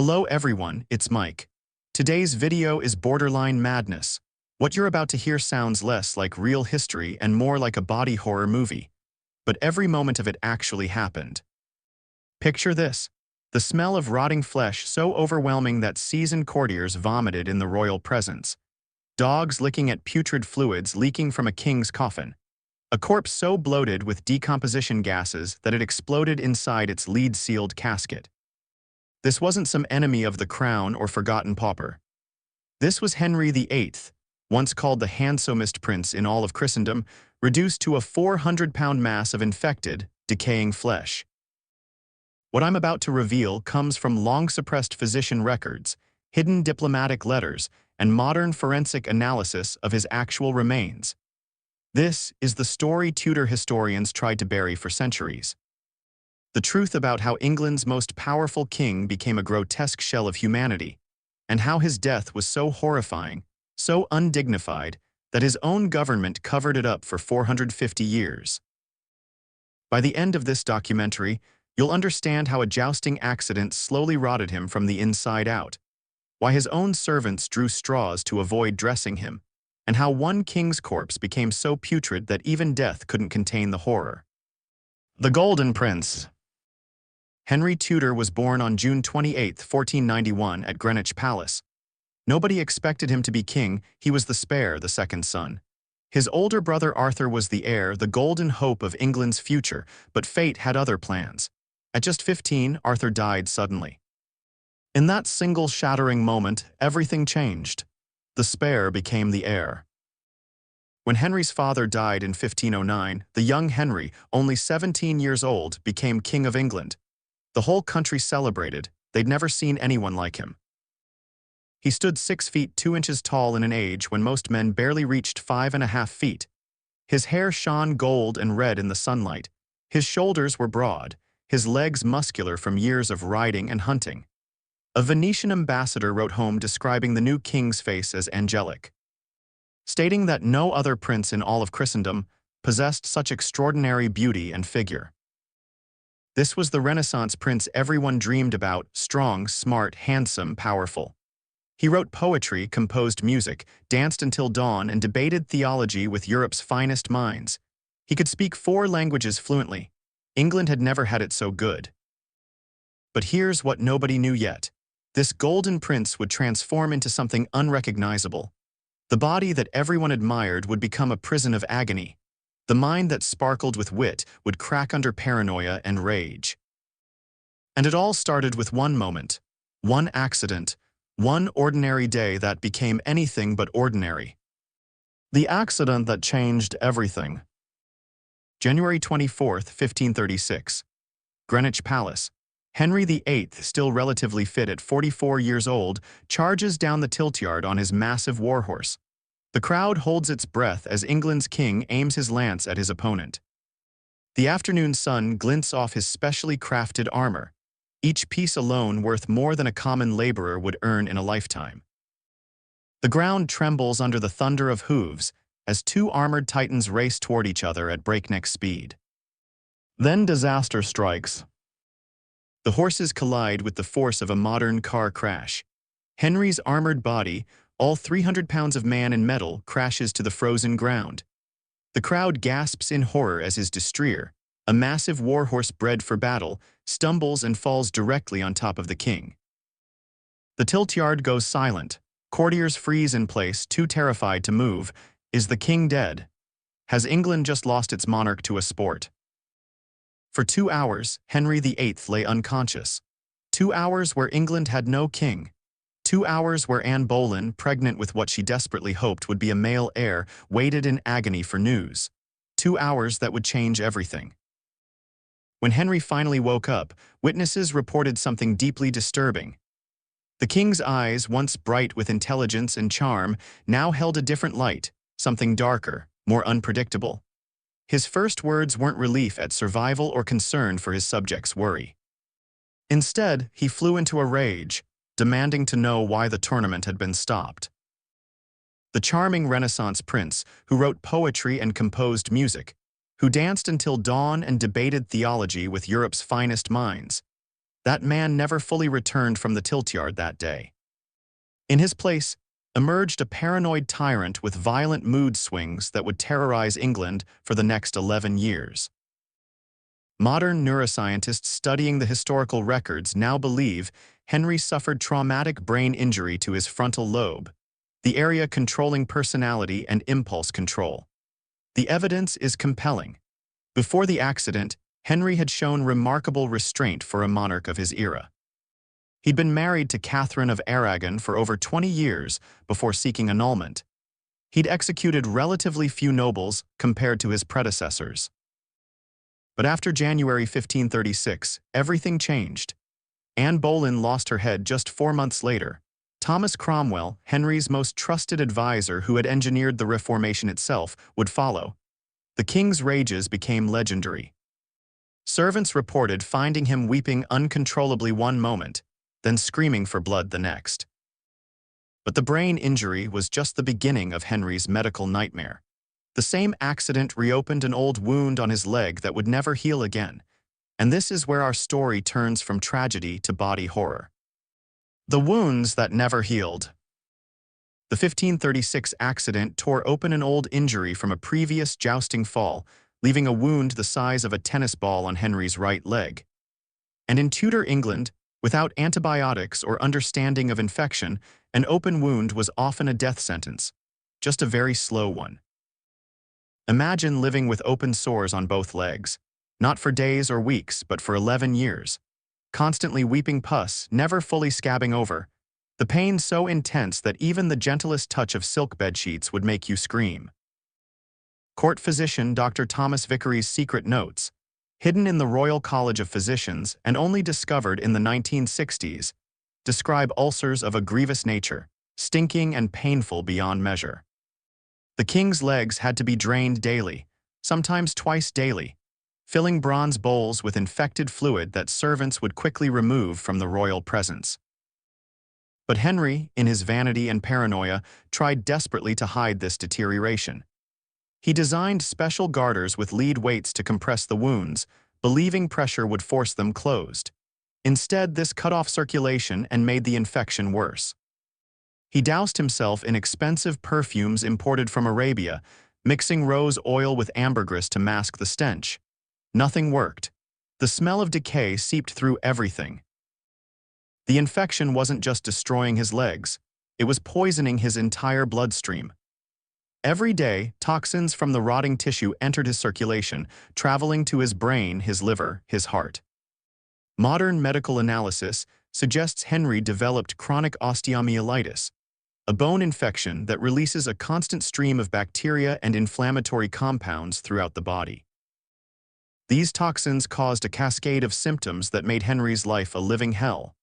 Hello everyone, it's Mike. Today's video is borderline madness. What you're about to hear sounds less like real history and more like a body horror movie. But every moment of it actually happened. Picture this: the smell of rotting flesh so overwhelming that seasoned courtiers vomited in the royal presence. Dogs licking at putrid fluids leaking from a king's coffin. A corpse so bloated with decomposition gases that it exploded inside its lead-sealed casket. This wasn't some enemy of the crown or forgotten pauper. This was Henry VIII, once called the handsomest prince in all of Christendom, reduced to a 400-pound mass of infected, decaying flesh. What I'm about to reveal comes from long-suppressed physician records, hidden diplomatic letters, and modern forensic analysis of his actual remains. This is the story Tudor historians tried to bury for centuries. The truth about how England's most powerful king became a grotesque shell of humanity, and how his death was so horrifying, so undignified, that his own government covered it up for 450 years. By the end of this documentary, you'll understand how a jousting accident slowly rotted him from the inside out, why his own servants drew straws to avoid dressing him, and how one king's corpse became so putrid that even death couldn't contain the horror. The Golden Prince. Henry Tudor was born on June 28, 1491 at Greenwich Palace. Nobody expected him to be king. He was the spare, the second son. His older brother Arthur was the heir, the golden hope of England's future, but fate had other plans. At just 15, Arthur died suddenly. In that single shattering moment, everything changed. The spare became the heir. When Henry's father died in 1509, the young Henry, only 17 years old, became King of England. The whole country celebrated. They'd never seen anyone like him. He stood 6 feet 2 inches tall in an age when most men barely reached 5.5 feet. His hair shone gold and red in the sunlight. His shoulders were broad, his legs muscular from years of riding and hunting. A Venetian ambassador wrote home describing the new king's face as angelic, stating that no other prince in all of Christendom possessed such extraordinary beauty and figure. This was the Renaissance prince everyone dreamed about: strong, smart, handsome, powerful. He wrote poetry, composed music, danced until dawn, and debated theology with Europe's finest minds. He could speak 4 languages fluently. England had never had it so good. But here's what nobody knew yet. This golden prince would transform into something unrecognizable. The body that everyone admired would become a prison of agony. The mind that sparkled with wit would crack under paranoia and rage. And it all started with one moment, one accident, one ordinary day that became anything but ordinary. The accident that changed everything. January 24, 1536. Greenwich Palace. Henry VIII, still relatively fit at 44 years old, charges down the tiltyard on his massive warhorse. The crowd holds its breath as England's king aims his lance at his opponent. The afternoon sun glints off his specially crafted armor, each piece alone worth more than a common laborer would earn in a lifetime. The ground trembles under the thunder of hooves as 2 armored titans race toward each other at breakneck speed. Then disaster strikes. The horses collide with the force of a modern car crash. Henry's armored body, all 300 pounds of man and metal, crashes to the frozen ground. The crowd gasps in horror as his destrier, a massive warhorse bred for battle, stumbles and falls directly on top of the king. The tiltyard goes silent. Courtiers freeze in place, too terrified to move. Is the king dead? Has England just lost its monarch to a sport? For 2 hours, Henry VIII lay unconscious. 2 hours where England had no king. 2 hours where Anne Boleyn, pregnant with what she desperately hoped would be a male heir, waited in agony for news. 2 hours that would change everything. When Henry finally woke up, witnesses reported something deeply disturbing. The king's eyes, once bright with intelligence and charm, now held a different light, something darker, more unpredictable. His first words weren't relief at survival or concern for his subjects' worry. Instead, he flew into a rage, demanding to know why the tournament had been stopped. The charming Renaissance prince, who wrote poetry and composed music, who danced until dawn and debated theology with Europe's finest minds, That man never fully returned from the tiltyard that day. In his place emerged a paranoid tyrant with violent mood swings that would terrorize England for the next 11 years. Modern neuroscientists studying the historical records now believe Henry suffered traumatic brain injury to his frontal lobe, the area controlling personality and impulse control. The evidence is compelling. Before the accident, Henry had shown remarkable restraint for a monarch of his era. He'd been married to Catherine of Aragon for over 20 years before seeking annulment. He'd executed relatively few nobles compared to his predecessors. But after January 1536, everything changed. Anne Boleyn lost her head just 4 months later. Thomas Cromwell, Henry's most trusted advisor who had engineered the Reformation itself, would follow. The king's rages became legendary. Servants reported finding him weeping uncontrollably one moment, then screaming for blood the next. But the brain injury was just the beginning of Henry's medical nightmare. The same accident reopened an old wound on his leg that would never heal again, and this is where our story turns from tragedy to body horror. The wounds that never healed. The 1536 accident tore open an old injury from a previous jousting fall, leaving a wound the size of a tennis ball on Henry's right leg. And in Tudor England, without antibiotics or understanding of infection, an open wound was often a death sentence, just a very slow one. Imagine living with open sores on both legs, not for days or weeks, but for 11 years. Constantly weeping pus, never fully scabbing over. The pain so intense that even the gentlest touch of silk bedsheets would make you scream. Court physician Dr. Thomas Vickery's secret notes, hidden in the Royal College of Physicians and only discovered in the 1960s, describe ulcers of a grievous nature, stinking and painful beyond measure. The king's legs had to be drained daily, sometimes twice daily, filling bronze bowls with infected fluid that servants would quickly remove from the royal presence. But Henry, in his vanity and paranoia, tried desperately to hide this deterioration. He designed special garters with lead weights to compress the wounds, believing pressure would force them closed. Instead, this cut off circulation and made the infection worse. He doused himself in expensive perfumes imported from Arabia, mixing rose oil with ambergris to mask the stench. Nothing worked. The smell of decay seeped through everything. The infection wasn't just destroying his legs, it was poisoning his entire bloodstream. Every day, toxins from the rotting tissue entered his circulation, traveling to his brain, his liver, his heart. Modern medical analysis suggests Henry developed chronic osteomyelitis, a bone infection that releases a constant stream of bacteria and inflammatory compounds throughout the body. These toxins caused a cascade of symptoms that made Henry's life a living hell.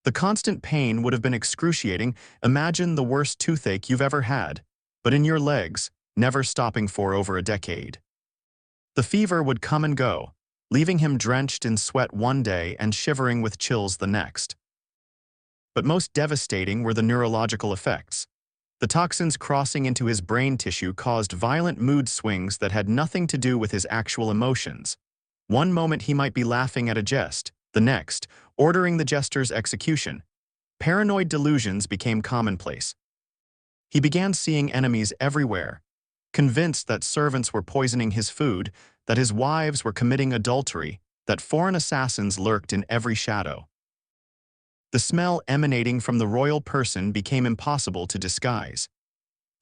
The constant pain would have been excruciating. Imagine the worst toothache you've ever had, but in your legs, never stopping for over a decade. The fever would come and go, leaving him drenched in sweat one day and shivering with chills the next. But most devastating were the neurological effects. The toxins crossing into his brain tissue caused violent mood swings that had nothing to do with his actual emotions. One moment he might be laughing at a jest, the next, ordering the jester's execution. Paranoid delusions became commonplace. He began seeing enemies everywhere, convinced that servants were poisoning his food, that his wives were committing adultery, that foreign assassins lurked in every shadow. The smell emanating from the royal person became impossible to disguise.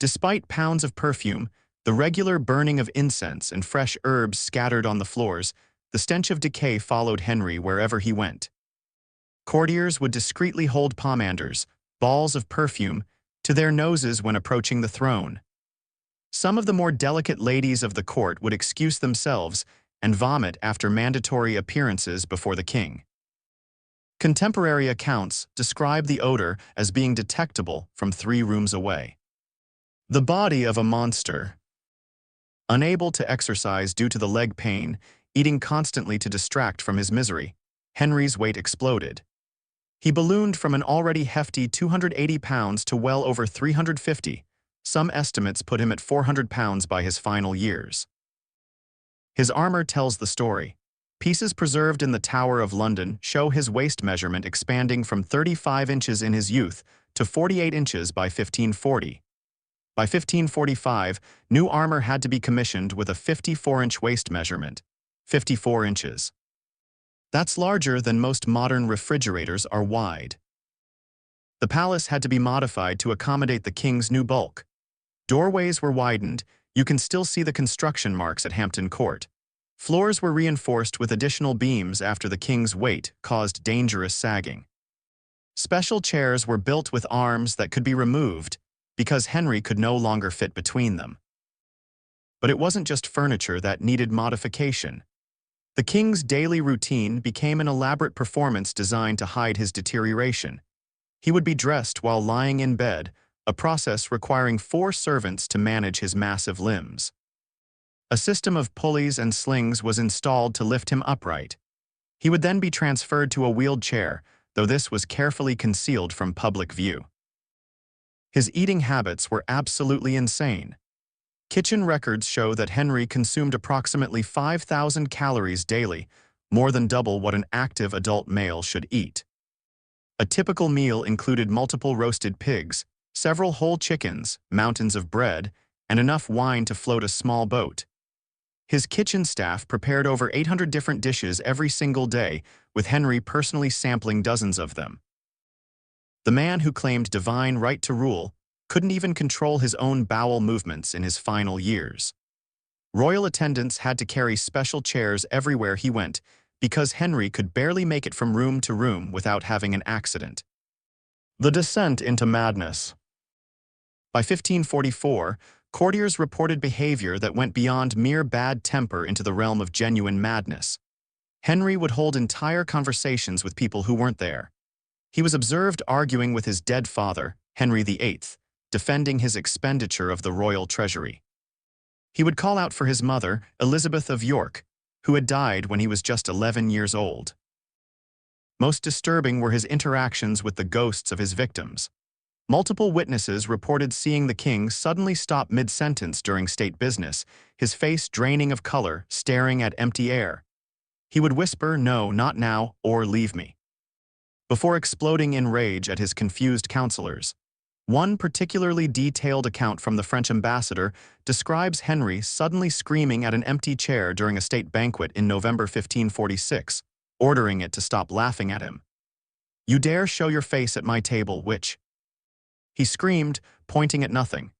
Despite pounds of perfume, the regular burning of incense and fresh herbs scattered on the floors, the stench of decay followed Henry wherever he went. Courtiers would discreetly hold pomanders, balls of perfume, to their noses when approaching the throne. Some of the more delicate ladies of the court would excuse themselves and vomit after mandatory appearances before the king. Contemporary accounts describe the odor as being detectable from 3 rooms away. The body of a monster. Unable to exercise due to the leg pain, eating constantly to distract from his misery, Henry's weight exploded. He ballooned from an already hefty 280 pounds to well over 350. Some estimates put him at 400 pounds by his final years. His armor tells the story. Pieces preserved in the Tower of London show his waist measurement expanding from 35 inches in his youth to 48 inches by 1540. By 1545, new armor had to be commissioned with a 54-inch waist measurement, 54 inches. That's larger than most modern refrigerators are wide. The palace had to be modified to accommodate the king's new bulk. Doorways were widened. You can still see the construction marks at Hampton Court. Floors were reinforced with additional beams after the king's weight caused dangerous sagging. Special chairs were built with arms that could be removed because Henry could no longer fit between them. But it wasn't just furniture that needed modification. The king's daily routine became an elaborate performance designed to hide his deterioration. He would be dressed while lying in bed, a process requiring 4 servants to manage his massive limbs. A system of pulleys and slings was installed to lift him upright. He would then be transferred to a wheeled chair, though this was carefully concealed from public view. His eating habits were absolutely insane. Kitchen records show that Henry consumed approximately 5,000 calories daily, more than double what an active adult male should eat. A typical meal included multiple roasted pigs, several whole chickens, mountains of bread, and enough wine to float a small boat. His kitchen staff prepared over 800 different dishes every single day, with Henry personally sampling dozens of them. The man who claimed divine right to rule couldn't even control his own bowel movements in his final years. Royal attendants had to carry special chairs everywhere he went because Henry could barely make it from room to room without having an accident. The descent into madness. By 1544, courtiers reported behavior that went beyond mere bad temper into the realm of genuine madness. Henry would hold entire conversations with people who weren't there. He was observed arguing with his dead father, Henry VIII, defending his expenditure of the royal treasury. He would call out for his mother, Elizabeth of York, who had died when he was just 11 years old. Most disturbing were his interactions with the ghosts of his victims. Multiple witnesses reported seeing the king suddenly stop mid-sentence during state business, his face draining of color, staring at empty air. He would whisper, "No, not now," or "Leave me," before exploding in rage at his confused counselors. One particularly detailed account from the French ambassador describes Henry suddenly screaming at an empty chair during a state banquet in November 1546, ordering it to stop laughing at him. "You dare show your face at my table, witch?" He screamed, pointing at nothing.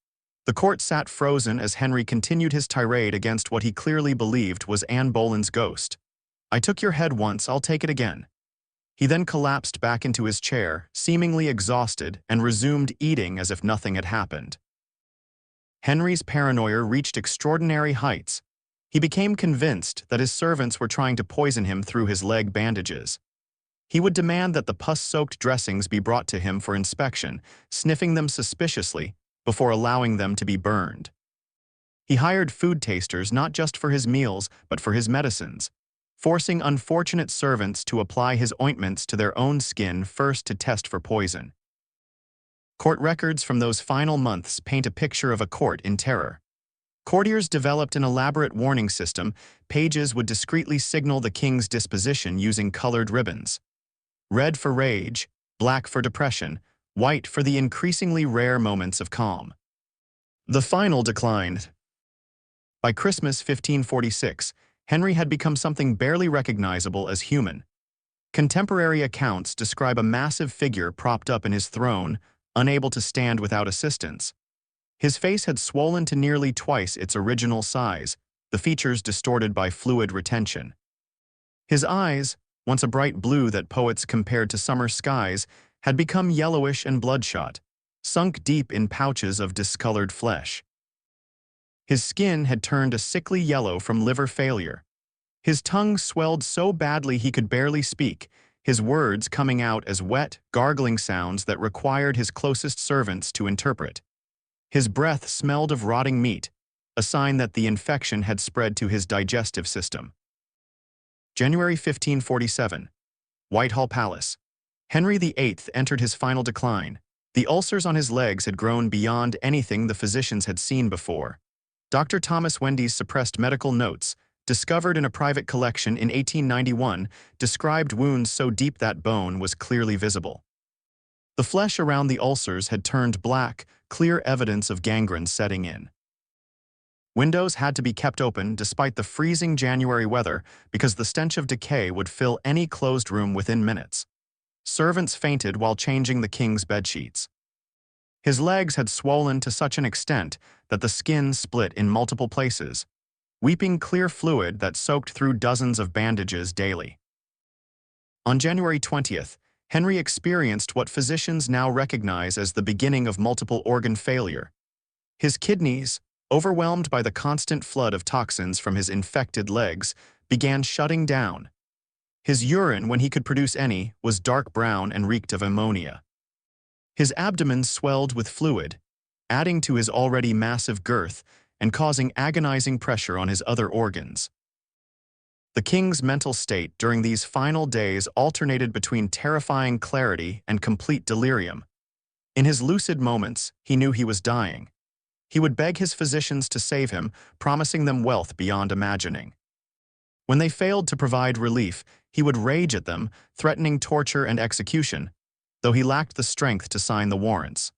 The court sat frozen as Henry continued his tirade against what he clearly believed was Anne Boleyn's ghost. "I took your head once, I'll take it again." He then collapsed back into his chair, seemingly exhausted, and resumed eating as if nothing had happened. Henry's paranoia reached extraordinary heights. He became convinced that his servants were trying to poison him through his leg bandages. He would demand that the pus-soaked dressings be brought to him for inspection, sniffing them suspiciously before allowing them to be burned. He hired food tasters not just for his meals, but for his medicines, forcing unfortunate servants to apply his ointments to their own skin first to test for poison. Court records from those final months paint a picture of a court in terror. Courtiers developed an elaborate warning system. Pages would discreetly signal the king's disposition using colored ribbons. Red for rage, black for depression, white for the increasingly rare moments of calm. The final decline. By Christmas 1546, Henry had become something barely recognizable as human. Contemporary accounts describe a massive figure propped up in his throne, unable to stand without assistance. His face had swollen to nearly twice its original size, the features distorted by fluid retention. His eyes, once a bright blue that poets compared to summer skies, had become yellowish and bloodshot, sunk deep in pouches of discolored flesh. His skin had turned a sickly yellow from liver failure. His tongue swelled so badly he could barely speak, his words coming out as wet, gargling sounds that required his closest servants to interpret. His breath smelled of rotting meat, a sign that the infection had spread to his digestive system. January 1547. Whitehall Palace. Henry VIII entered his final decline. The ulcers on his legs had grown beyond anything the physicians had seen before. Dr. Thomas Wendy's suppressed medical notes, discovered in a private collection in 1891, described wounds so deep that bone was clearly visible. The flesh around the ulcers had turned black, clear evidence of gangrene setting in. Windows had to be kept open despite the freezing January weather because the stench of decay would fill any closed room within minutes. Servants fainted while changing the king's bedsheets. His legs had swollen to such an extent that the skin split in multiple places, weeping clear fluid that soaked through dozens of bandages daily. On January 20th, Henry experienced what physicians now recognize as the beginning of multiple organ failure. His kidneys, overwhelmed by the constant flood of toxins from his infected legs, began shutting down. His urine, when he could produce any, was dark brown and reeked of ammonia. His abdomen swelled with fluid, adding to his already massive girth and causing agonizing pressure on his other organs. The king's mental state during these final days alternated between terrifying clarity and complete delirium. In his lucid moments, he knew he was dying. He would beg his physicians to save him, promising them wealth beyond imagining. When they failed to provide relief, he would rage at them, threatening torture and execution, though he lacked the strength to sign the warrants.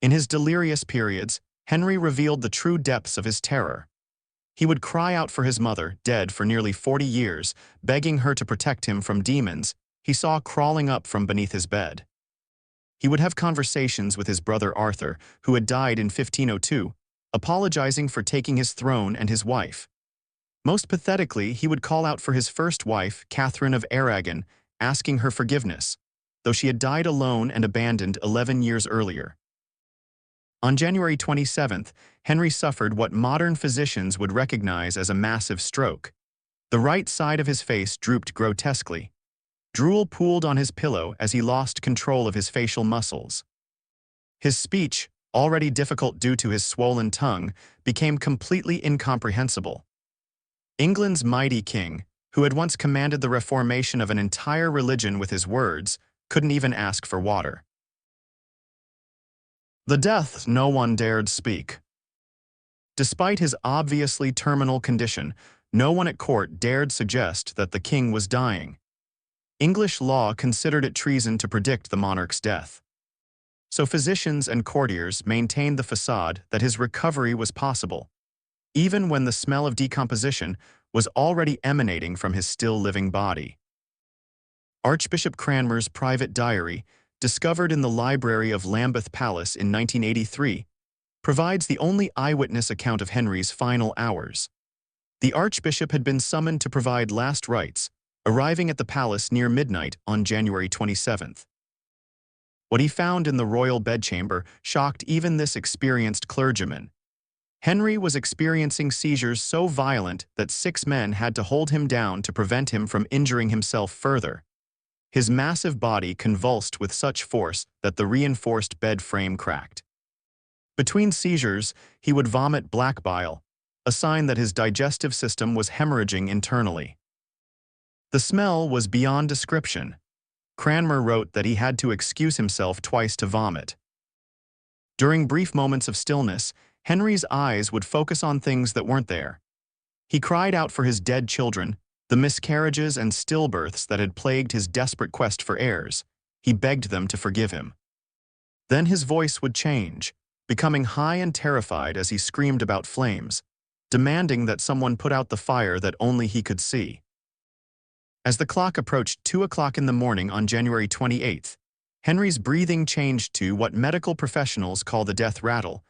In his delirious periods, Henry revealed the true depths of his terror. He would cry out for his mother, dead for nearly 40 years, begging her to protect him from demons he saw crawling up from beneath his bed. He would have conversations with his brother Arthur, who had died in 1502, apologizing for taking his throne and his wife. Most pathetically, he would call out for his first wife, Catherine of Aragon, asking her forgiveness, though she had died alone and abandoned 11 years earlier. On January 27th, Henry suffered what modern physicians would recognize as a massive stroke. The right side of his face drooped grotesquely. Drool pooled on his pillow as he lost control of his facial muscles. His speech, already difficult due to his swollen tongue, became completely incomprehensible. England's mighty king, who had once commanded the reformation of an entire religion with his words, couldn't even ask for water. The death no one dared speak. Despite his obviously terminal condition, no one at court dared suggest that the king was dying. English law considered it treason to predict the monarch's death. So physicians and courtiers maintained the facade that his recovery was possible, even when the smell of decomposition was already emanating from his still-living body. Archbishop Cranmer's private diary, discovered in the library of Lambeth Palace in 1983, provides the only eyewitness account of Henry's final hours. The archbishop had been summoned to provide last rites, arriving at the palace near midnight on January 27th. What he found in the royal bedchamber shocked even this experienced clergyman. Henry was experiencing seizures so violent that 6 men had to hold him down to prevent him from injuring himself further. His massive body convulsed with such force that the reinforced bed frame cracked. Between seizures, he would vomit black bile, a sign that his digestive system was hemorrhaging internally. The smell was beyond description. Cranmer wrote that he had to excuse himself twice to vomit. During brief moments of stillness, Henry's eyes would focus on things that weren't there. He cried out for his dead children, the miscarriages and stillbirths that had plagued his desperate quest for heirs. He begged them to forgive him. Then his voice would change, becoming high and terrified as he screamed about flames, demanding that someone put out the fire that only he could see. As the clock approached 2 o'clock in the morning on January 28th, Henry's breathing changed to what medical professionals call the death rattle,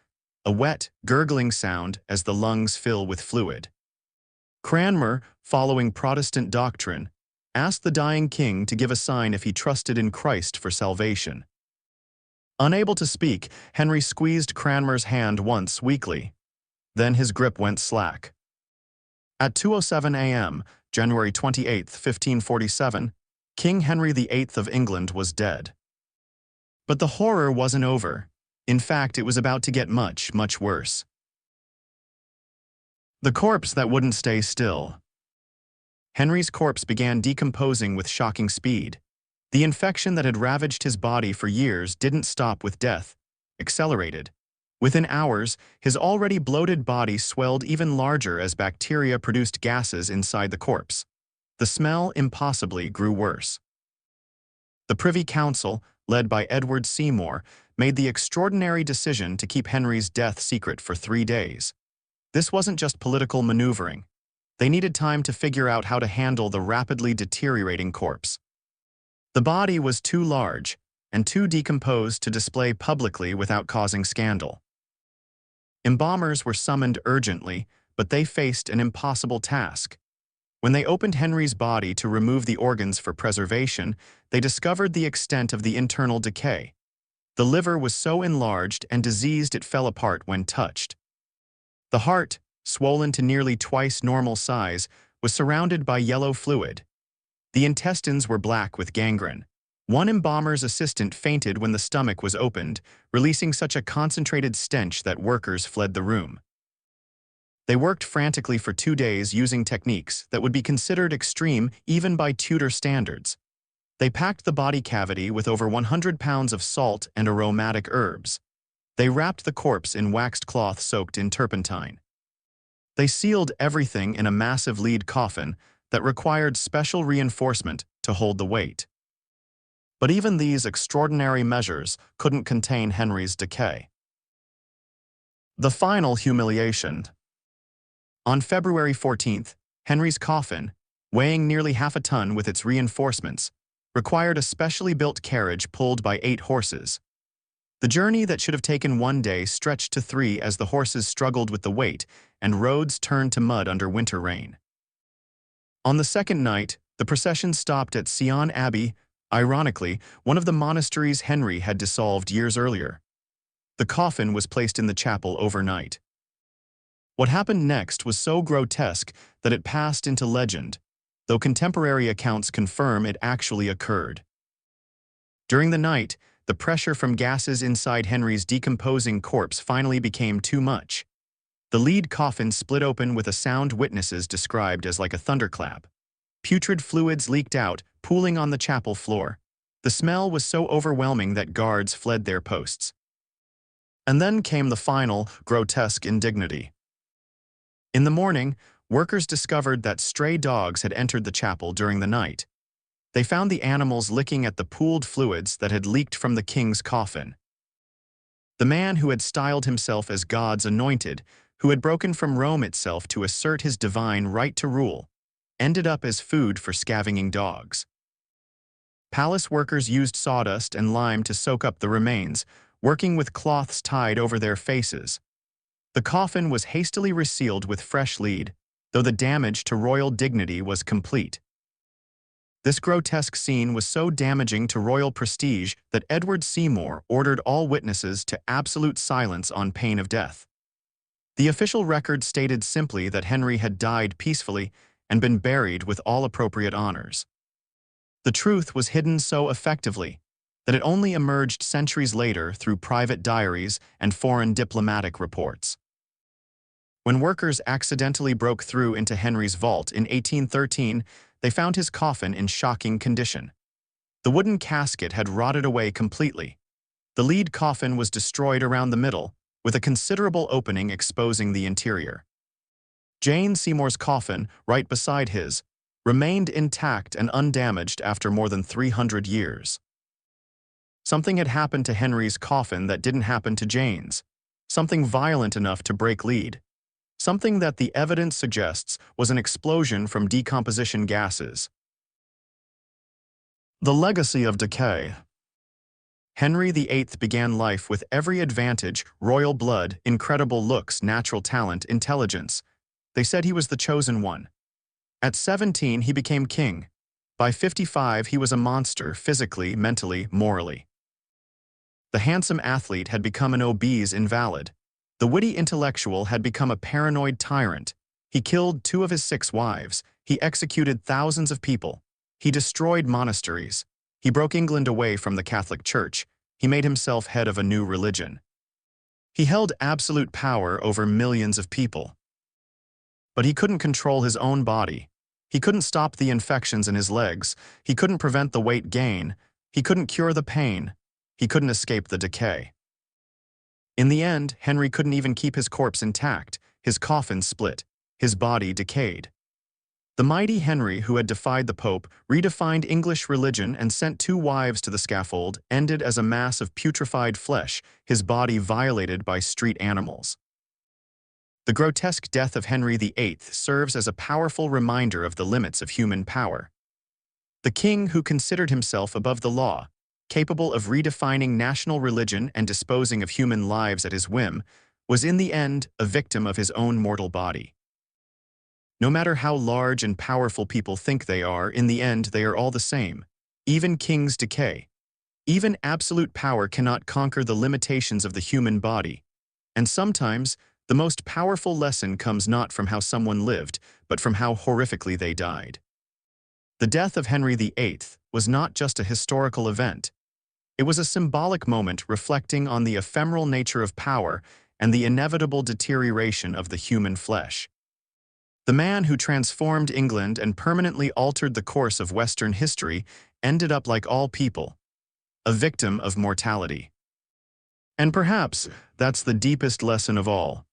a wet, gurgling sound as the lungs fill with fluid. Cranmer, following Protestant doctrine, asked the dying king to give a sign if he trusted in Christ for salvation. Unable to speak, Henry squeezed Cranmer's hand once weakly. Then his grip went slack. At 2:07 a.m., January 28, 1547, King Henry VIII of England was dead. But the horror wasn't over. In fact, it was about to get much, much worse. The corpse that wouldn't stay still. Henry's corpse began decomposing with shocking speed. The infection that had ravaged his body for years didn't stop with death, accelerated. Within hours, his already bloated body swelled even larger as bacteria produced gases inside the corpse. The smell impossibly grew worse. The Privy Council, led by Edward Seymour, made the extraordinary decision to keep Henry's death secret for 3 days. This wasn't just political maneuvering. They needed time to figure out how to handle the rapidly deteriorating corpse. The body was too large and too decomposed to display publicly without causing scandal. Embalmers were summoned urgently, but they faced an impossible task. When they opened Henry's body to remove the organs for preservation, they discovered the extent of the internal decay. The liver was so enlarged and diseased it fell apart when touched. The heart, swollen to nearly twice normal size, was surrounded by yellow fluid. The intestines were black with gangrene. One embalmer's assistant fainted when the stomach was opened, releasing such a concentrated stench that workers fled the room. They worked frantically for 2 days using techniques that would be considered extreme even by Tudor standards. They packed the body cavity with over 100 pounds of salt and aromatic herbs. They wrapped the corpse in waxed cloth soaked in turpentine. They sealed everything in a massive lead coffin that required special reinforcement to hold the weight. But even these extraordinary measures couldn't contain Henry's decay. The final humiliation. On February 14th, Henry's coffin, weighing nearly half a ton with its reinforcements, required a specially built carriage pulled by 8 horses. The journey that should have taken 1 day stretched to 3 as the horses struggled with the weight and roads turned to mud under winter rain. On the second night, the procession stopped at Sion Abbey, ironically, one of the monasteries Henry had dissolved years earlier. The coffin was placed in the chapel overnight. What happened next was so grotesque that it passed into legend, though contemporary accounts confirm it actually occurred. During the night, the pressure from gases inside Henry's decomposing corpse finally became too much. The lead coffin split open with a sound witnesses described as like a thunderclap. Putrid fluids leaked out, pooling on the chapel floor. The smell was so overwhelming that guards fled their posts. And then came the final, grotesque indignity. In the morning, workers discovered that stray dogs had entered the chapel during the night. They found the animals licking at the pooled fluids that had leaked from the king's coffin. The man who had styled himself as God's anointed, who had broken from Rome itself to assert his divine right to rule, ended up as food for scavenging dogs. Palace workers used sawdust and lime to soak up the remains, working with cloths tied over their faces. The coffin was hastily resealed with fresh lead, though the damage to royal dignity was complete. This grotesque scene was so damaging to royal prestige that Edward Seymour ordered all witnesses to absolute silence on pain of death. The official record stated simply that Henry had died peacefully and been buried with all appropriate honors. The truth was hidden so effectively that it only emerged centuries later through private diaries and foreign diplomatic reports. When workers accidentally broke through into Henry's vault in 1813, they found his coffin in shocking condition. The wooden casket had rotted away completely. The lead coffin was destroyed around the middle, with a considerable opening exposing the interior. Jane Seymour's coffin, right beside his, remained intact and undamaged after more than 300 years. Something had happened to Henry's coffin that didn't happen to Jane's. Something violent enough to break lead. Something that the evidence suggests was an explosion from decomposition gases. The legacy of decay. Henry VIII began life with every advantage: royal blood, incredible looks, natural talent, intelligence. They said he was the chosen one. At 17, he became king. By 55, he was a monster, physically, mentally, morally. The handsome athlete had become an obese invalid. The witty intellectual had become a paranoid tyrant. He killed 2 of his 6 wives. He executed thousands of people. He destroyed monasteries. He broke England away from the Catholic Church. He made himself head of a new religion. He held absolute power over millions of people. But he couldn't control his own body. He couldn't stop the infections in his legs. He couldn't prevent the weight gain. He couldn't cure the pain. He couldn't escape the decay. In the end, Henry couldn't even keep his corpse intact. His coffin split. His body decayed. The mighty Henry, who had defied the Pope, redefined English religion, and sent 2 wives to the scaffold, ended as a mass of putrefied flesh, his body violated by street animals. The grotesque death of Henry VIII serves as a powerful reminder of the limits of human power. The king, who considered himself above the law, capable of redefining national religion and disposing of human lives at his whim, was in the end a victim of his own mortal body. No matter how large and powerful people think they are, in the end they are all the same. Even kings decay. Even absolute power cannot conquer the limitations of the human body. And sometimes, the most powerful lesson comes not from how someone lived, but from how horrifically they died. The death of Henry VIII was not just a historical event. It was a symbolic moment reflecting on the ephemeral nature of power and the inevitable deterioration of the human flesh. The man who transformed England and permanently altered the course of Western history ended up like all people, a victim of mortality. And perhaps that's the deepest lesson of all.